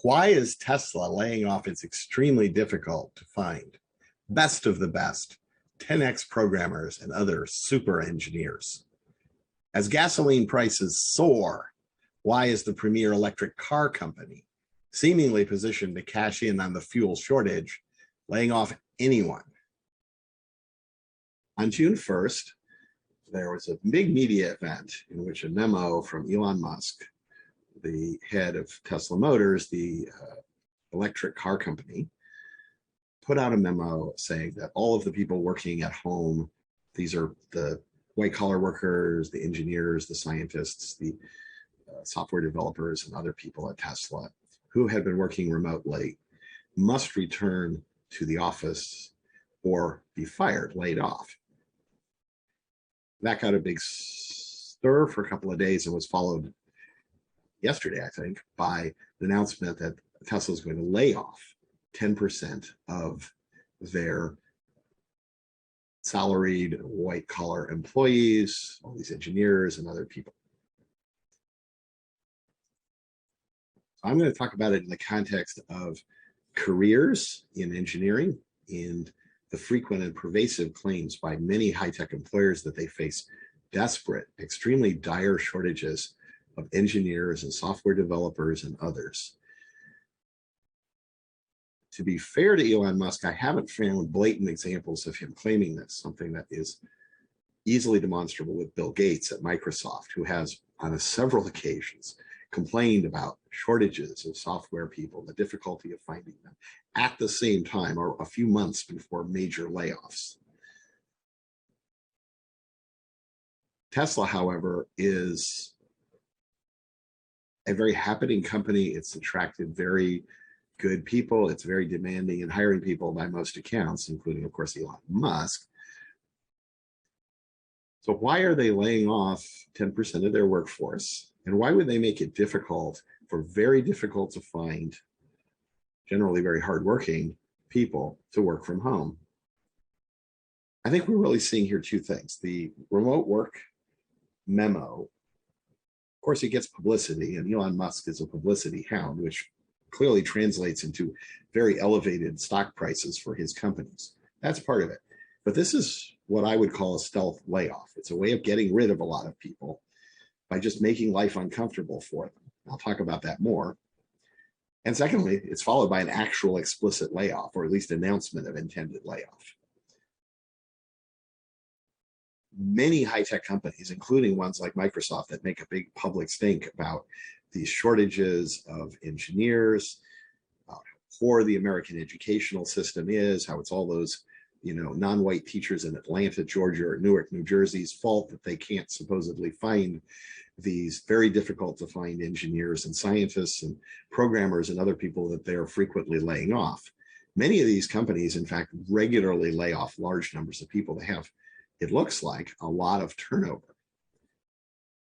Why is Tesla laying off its extremely difficult to find best of the best 10x programmers and other super engineers? As gasoline prices soar, why is the premier electric car company seemingly positioned to cash in on the fuel shortage, laying off anyone? On June 1st, there was a big media event in which a memo from Elon Musk, the head of Tesla Motors, the electric car company, put out a memo saying that all of the people working at home, these are the white collar workers, the engineers, the scientists, the software developers, and other people at Tesla who had been working remotely, must return to the office or be fired, laid off. That got a big stir for a couple of days and was followed yesterday, I think, by the announcement that Tesla is going to lay off 10% of their salaried white collar employees, all these engineers and other people. So I'm going to talk about it in the context of careers in engineering and the frequent and pervasive claims by many high-tech employers that they face desperate, extremely dire shortages of engineers and software developers and others. To be fair to Elon Musk, I haven't found blatant examples of him claiming this, something that is easily demonstrable with Bill Gates at Microsoft, who has on several occasions complained about shortages of software people, the difficulty of finding them at the same time or a few months before major layoffs. Tesla, however, is a very happening company. It's attracted very good people. It's very demanding in hiring people by most accounts, including, of course, Elon Musk. So why are they laying off 10% of their workforce? And why would they make it difficult for very difficult to find, generally very hardworking people to work from home? I think we're really seeing here two things. The remote work memo, of course, it gets publicity, and Elon Musk is a publicity hound, which clearly translates into very elevated stock prices for his companies. That's part of it. But this is what I would call a stealth layoff. It's a way of getting rid of a lot of people by just making life uncomfortable for them. I'll talk about that more. And secondly, it's followed by an actual explicit layoff, or at least announcement of intended layoff. Many high-tech companies, including ones like Microsoft, that make a big public stink about these shortages of engineers, how poor the American educational system is, how it's all those non-white teachers in Atlanta, Georgia, or Newark, New Jersey's fault that they can't supposedly find these very difficult to find engineers and scientists and programmers and other people that they are frequently laying off. Many of these companies, in fact, regularly lay off large numbers of people. They have, it looks like, a lot of turnover.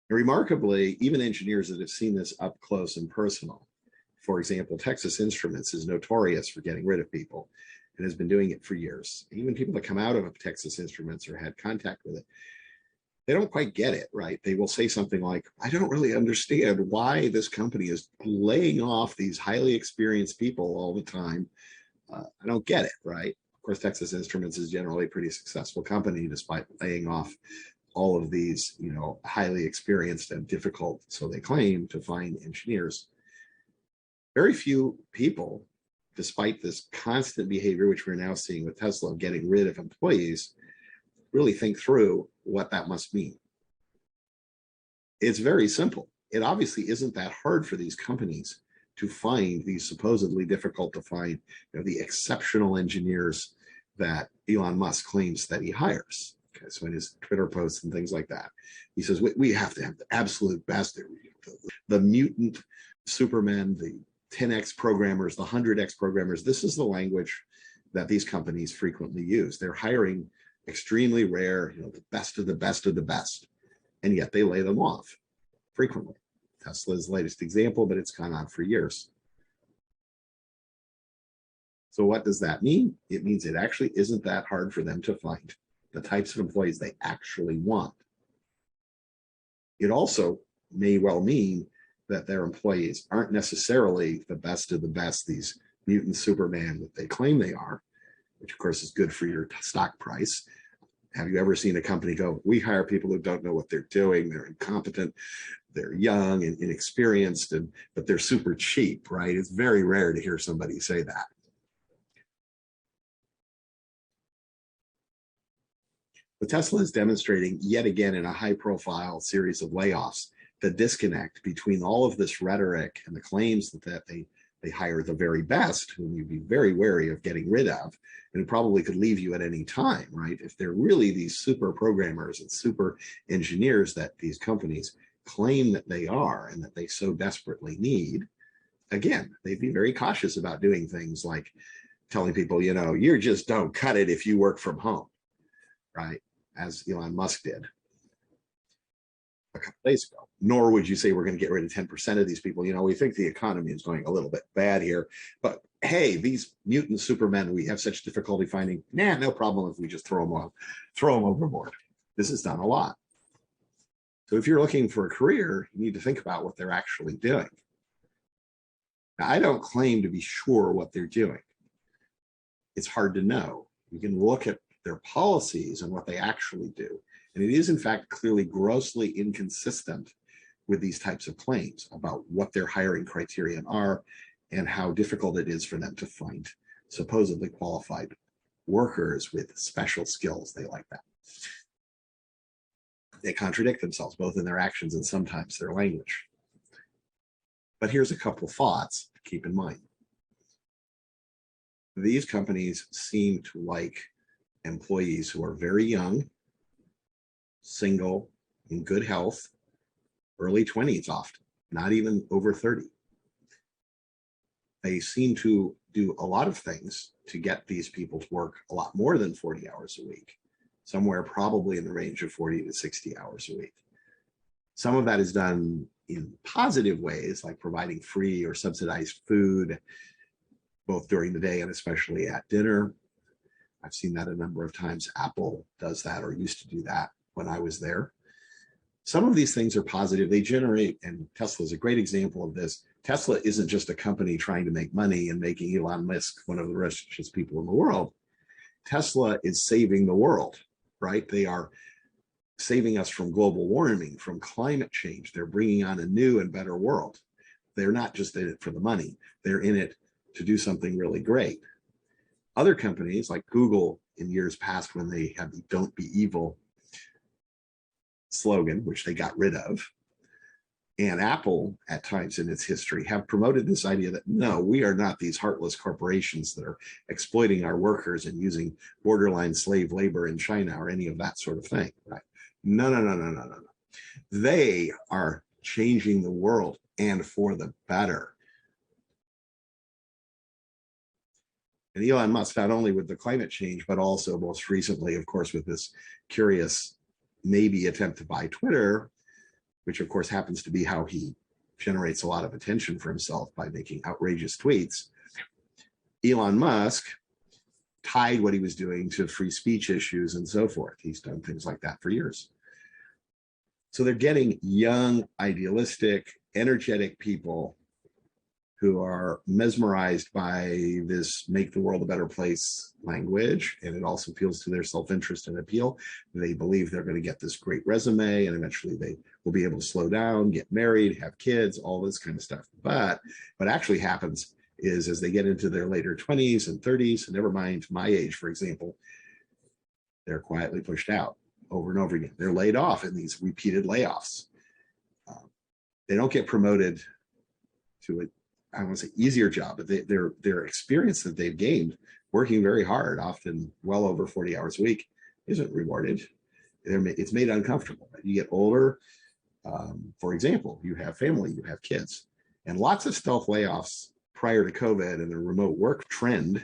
And remarkably, even engineers that have seen this up close and personal, for example, Texas Instruments is notorious for getting rid of people and has been doing it for years. Even people that come out of Texas Instruments or had contact with it, they don't quite get it, right? They will say something like, I don't really understand why this company is laying off these highly experienced people all the time. I don't get it, right? Of course, Texas Instruments is generally a pretty successful company despite laying off all of these, highly experienced and difficult, so they claim, to find engineers. Very few people, despite this constant behavior, which we're now seeing with Tesla, getting rid of employees, really think through what that must mean. It's very simple. It obviously isn't that hard for these companies to find these supposedly difficult to find, the exceptional engineers that Elon Musk claims that he hires. Okay, so in his Twitter posts and things like that, he says, we have to have the absolute best, the mutant supermen, the 10x programmers, the 100x programmers. This is the language that these companies frequently use. They're hiring extremely rare, the best of the best of the best, and yet they lay them off frequently. Tesla's latest example, but it's gone on for years. So what does that mean? It means it actually isn't that hard for them to find the types of employees they actually want. It also may well mean that their employees aren't necessarily the best of the best, these mutant Superman that they claim they are, which of course is good for your stock price. Have you ever seen a company go, we hire people who don't know what they're doing, they're incompetent, they're young and inexperienced, but they're super cheap, right? It's very rare to hear somebody say that. But Tesla is demonstrating yet again in a high-profile series of layoffs the disconnect between all of this rhetoric and the claims that they hire the very best, whom you'd be very wary of getting rid of, and who probably could leave you at any time, right? If they're really these super programmers and super engineers that these companies claim that they are and that they so desperately need, again, they'd be very cautious about doing things like telling people, you know, you just don't cut it if you work from home, right? As Elon Musk did a couple days ago. Nor would you say we're going to get rid of 10% of these people. You know, we think the economy is going a little bit bad here, but hey, these mutant supermen we have such difficulty finding, nah, no problem if we just throw them overboard. This is done a lot. So if you're looking for a career, you need to think about what they're actually doing. Now, I don't claim to be sure what they're doing. It's hard to know. You can look at their policies and what they actually do. And it is, in fact, clearly grossly inconsistent with these types of claims about what their hiring criteria are and how difficult it is for them to find supposedly qualified workers with special skills. They like that. They contradict themselves, both in their actions and sometimes their language. But here's a couple thoughts to keep in mind. These companies seem to like employees who are very young, single, in good health, early 20s often, not even over 30. They seem to do a lot of things to get these people to work a lot more than 40 hours a week, somewhere probably in the range of 40 to 60 hours a week. Some of that is done in positive ways, like providing free or subsidized food, both during the day and especially at dinner. I've seen that a number of times. Apple does that or used to do that when I was there. Some of these things are positive. They generate, and Tesla is a great example of this. Tesla isn't just a company trying to make money and making Elon Musk one of the richest people in the world. Tesla is saving the world, right? They are saving us from global warming, from climate change. They're bringing on a new and better world. They're not just in it for the money. They're in it to do something really great. Other companies like Google in years past, when they had the "Don't be evil" slogan, which they got rid of, and Apple at times in its history have promoted this idea that no, we are not these heartless corporations that are exploiting our workers and using borderline slave labor in China or any of that sort of thing, right? No. They are changing the world, and for the better. And Elon Musk, not only with the climate change, but also most recently, of course, with this curious maybe attempt to buy Twitter, which of course happens to be how he generates a lot of attention for himself by making outrageous tweets. Elon Musk tied what he was doing to free speech issues and so forth. He's done things like that for years. So they're getting young, idealistic, energetic people who are mesmerized by this make the world a better place language, and it also appeals to their self-interest and appeal. They believe they're going to get this great resume, and eventually they will be able to slow down, get married, have kids, all this kind of stuff. But what actually happens is as they get into their later 20s and 30s, and never mind my age, for example, they're quietly pushed out over and over again. They're laid off in these repeated layoffs. They don't get promoted to a, I don't want to say easier job, but their experience that they've gained working very hard, often well over 40 hours a week, isn't rewarded. It's made uncomfortable. You get older, for example, you have family, you have kids, and lots of stealth layoffs prior to COVID and the remote work trend.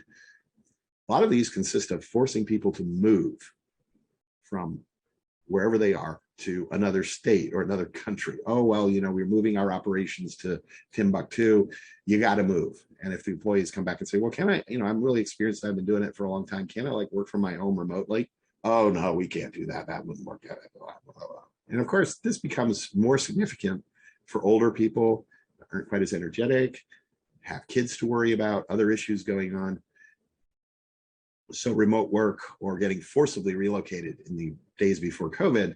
A lot of these consist of forcing people to move from wherever they are to another state or another country. Oh, well, you know, we're moving our operations to Timbuktu. You got to move. And if the employees come back and say, well, can I, you know, I'm really experienced. I've been doing it for a long time. Can I like work from my home remotely? Oh, no, we can't do that. That wouldn't work out. And of course, this becomes more significant for older people aren't quite as energetic, have kids to worry about, other issues going on. So remote work or getting forcibly relocated in the days before COVID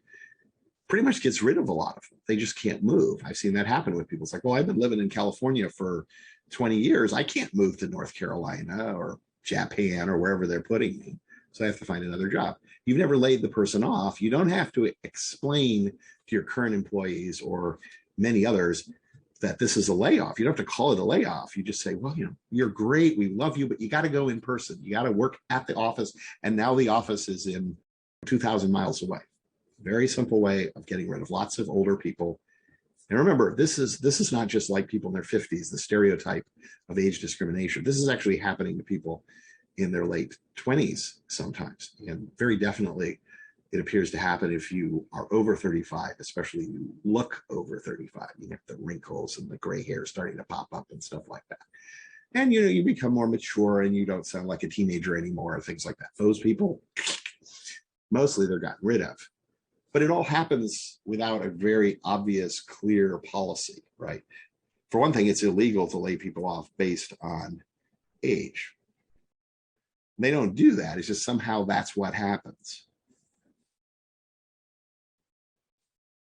pretty much gets rid of a lot of them. They just can't move. I've seen that happen with people. It's like, well, I've been living in California for 20 years. I can't move to North Carolina or Japan or wherever they're putting me. So I have to find another job. You've never laid the person off. You don't have to explain to your current employees or many others that this is a layoff. You don't have to call it a layoff. You just say, well, you're great. We love you, but you got to go in person. You got to work at the office. And now the office is in 2,000 miles away. Very simple way of getting rid of lots of older people. And remember, this is not just like people in their 50s, the stereotype of age discrimination. This is actually happening to people in their late 20s sometimes. And very definitely, it appears to happen if you are over 35, especially you look over 35. You get the wrinkles and the gray hair starting to pop up and stuff like that. And you become more mature and you don't sound like a teenager anymore, things like that. Those people, mostly they're gotten rid of. But it all happens without a very obvious, clear policy, right? For one thing, it's illegal to lay people off based on age. They don't do that. It's just somehow that's what happens.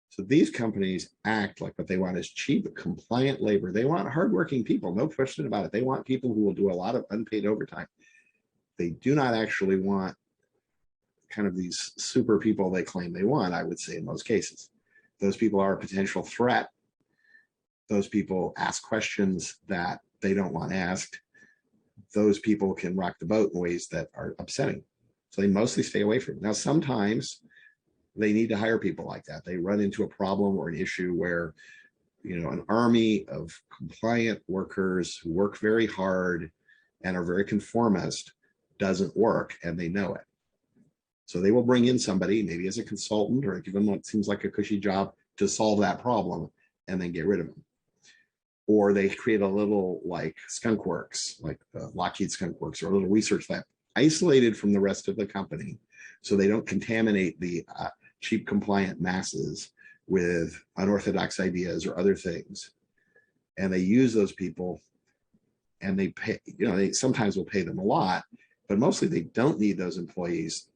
So these companies act like what they want is cheap, compliant labor. They want hardworking people, no question about it. They want people who will do a lot of unpaid overtime. They do not actually want kind of these super people they claim they want, I would say in most cases. Those people are a potential threat. Those people ask questions that they don't want asked. Those people can rock the boat in ways that are upsetting. So they mostly stay away from it. Now, sometimes they need to hire people like that. They run into a problem or an issue where, an army of compliant workers who work very hard and are very conformist doesn't work, and they know it. So they will bring in somebody, maybe as a consultant, or give them what seems like a cushy job to solve that problem and then get rid of them. Or they create a little like skunk works, like the Lockheed skunk works, or a little research lab isolated from the rest of the company so they don't contaminate the cheap compliant masses with unorthodox ideas or other things. And they use those people and they pay, they sometimes will pay them a lot, but mostly they don't need those employees.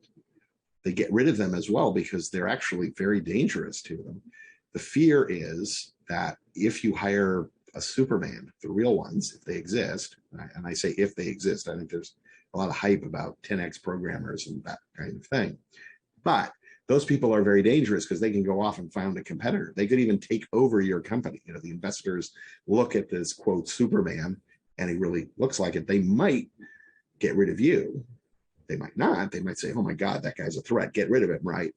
They get rid of them as well because they're actually very dangerous to them. The fear is that if you hire a Superman, the real ones, if they exist, and I say if they exist, I think there's a lot of hype about 10X programmers and that kind of thing. But those people are very dangerous because they can go off and find a competitor. They could even take over your company. The investors look at this, quote, Superman, and he really looks like it. They might get rid of you. They might not. They might say, oh my God, that guy's a threat. Get rid of him, right?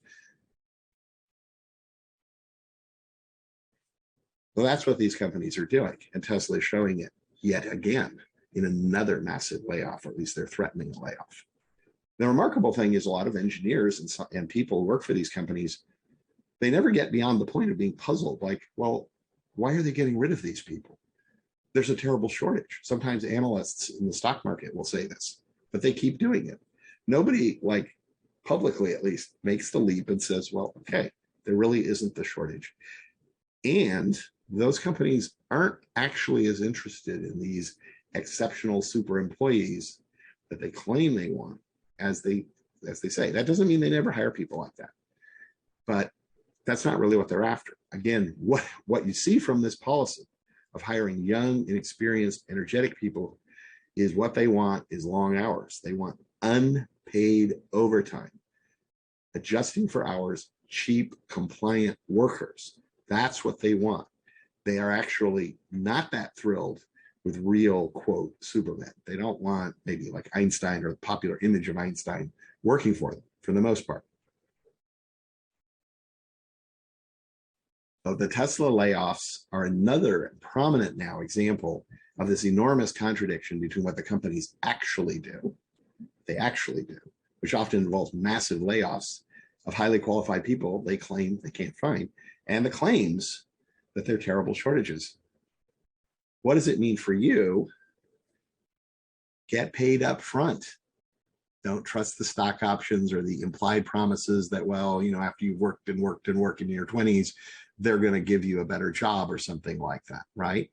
Well, that's what these companies are doing. And Tesla is showing it yet again in another massive layoff, or at least they're threatening a layoff. The remarkable thing is a lot of engineers and people who work for these companies, they never get beyond the point of being puzzled. Like, well, why are they getting rid of these people? There's a terrible shortage. Sometimes analysts in the stock market will say this, but they keep doing it. Nobody, like publicly at least, makes the leap and says, well, okay, there really isn't the shortage. And those companies aren't actually as interested in these exceptional super employees that they claim they want as they say. That doesn't mean they never hire people like that, but that's not really what they're after. Again, what you see from this policy of hiring young, inexperienced, energetic people is what they want is long hours. They want unpaid overtime, adjusting for hours, cheap, compliant workers. That's what they want. They are actually not that thrilled with real, quote, Supermen. They don't want maybe like Einstein or the popular image of Einstein working for them, for the most part. So the Tesla layoffs are another prominent now example of this enormous contradiction between what the companies actually do, which often involves massive layoffs of highly qualified people they claim they can't find, and the claims that they're terrible shortages. What does it mean for you? Get paid up front. Don't trust the stock options or the implied promises that, well, after you've worked and worked and worked in your 20s, they're going to give you a better job or something like that, right?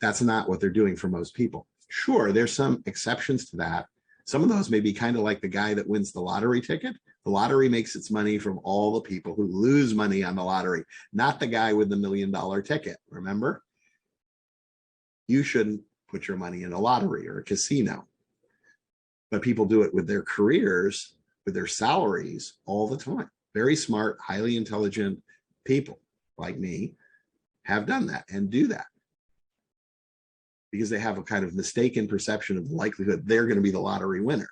That's not what they're doing for most people. Sure, there's some exceptions to that. Some of those may be kind of like the guy that wins the lottery ticket. The lottery makes its money from all the people who lose money on the lottery, not the guy with the $1 million ticket. Remember? You shouldn't put your money in a lottery or a casino. But people do it with their careers, with their salaries all the time. Very smart, highly intelligent people like me have done that and do that because they have a kind of mistaken perception of the likelihood they're going to be the lottery winner.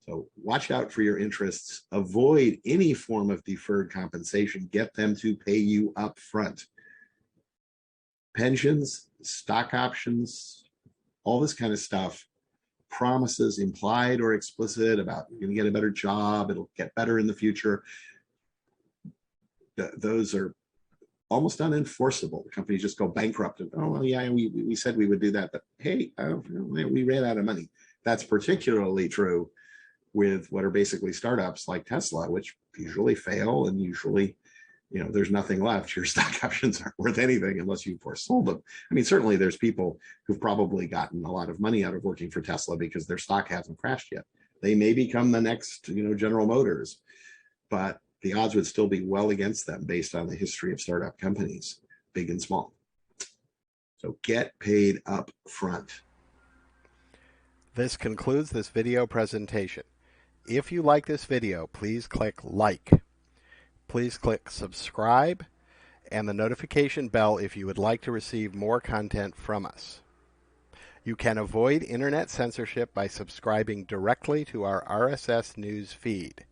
So watch out for your interests. Avoid any form of deferred compensation. Get them to pay you up front. Pensions, stock options, all this kind of stuff, promises implied or explicit about you're going to get a better job, it'll get better in the future. Those are almost unenforceable. The companies just go bankrupt and, oh, well, yeah, we said we would do that, but hey, we ran out of money. That's particularly true with what are basically startups like Tesla, which usually fail and usually, there's nothing left. Your stock options aren't worth anything unless you foresold them. I mean, certainly there's people who've probably gotten a lot of money out of working for Tesla because their stock hasn't crashed yet. They may become the next, General Motors, but the odds would still be well against them based on the history of startup companies, big and small. So get paid up front. This concludes this video presentation. If you like this video, please click like. Please click subscribe and the notification bell if you would like to receive more content from us. You can avoid internet censorship by subscribing directly to our RSS news feed.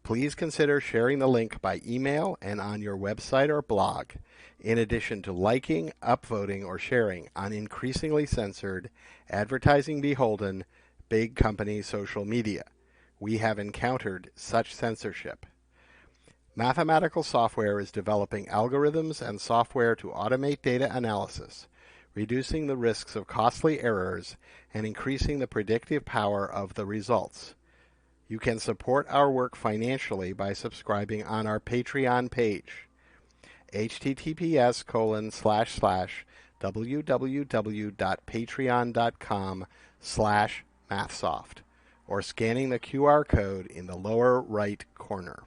Please consider sharing the link by email and on your website or blog, in addition to liking, upvoting, or sharing on increasingly censored, advertising beholden, big company social media. We have encountered such censorship. Mathematical software is developing algorithms and software to automate data analysis, reducing the risks of costly errors and increasing the predictive power of the results. You can support our work financially by subscribing on our Patreon page, https://www.patreon.com/mathsoft, or scanning the QR code in the lower right corner.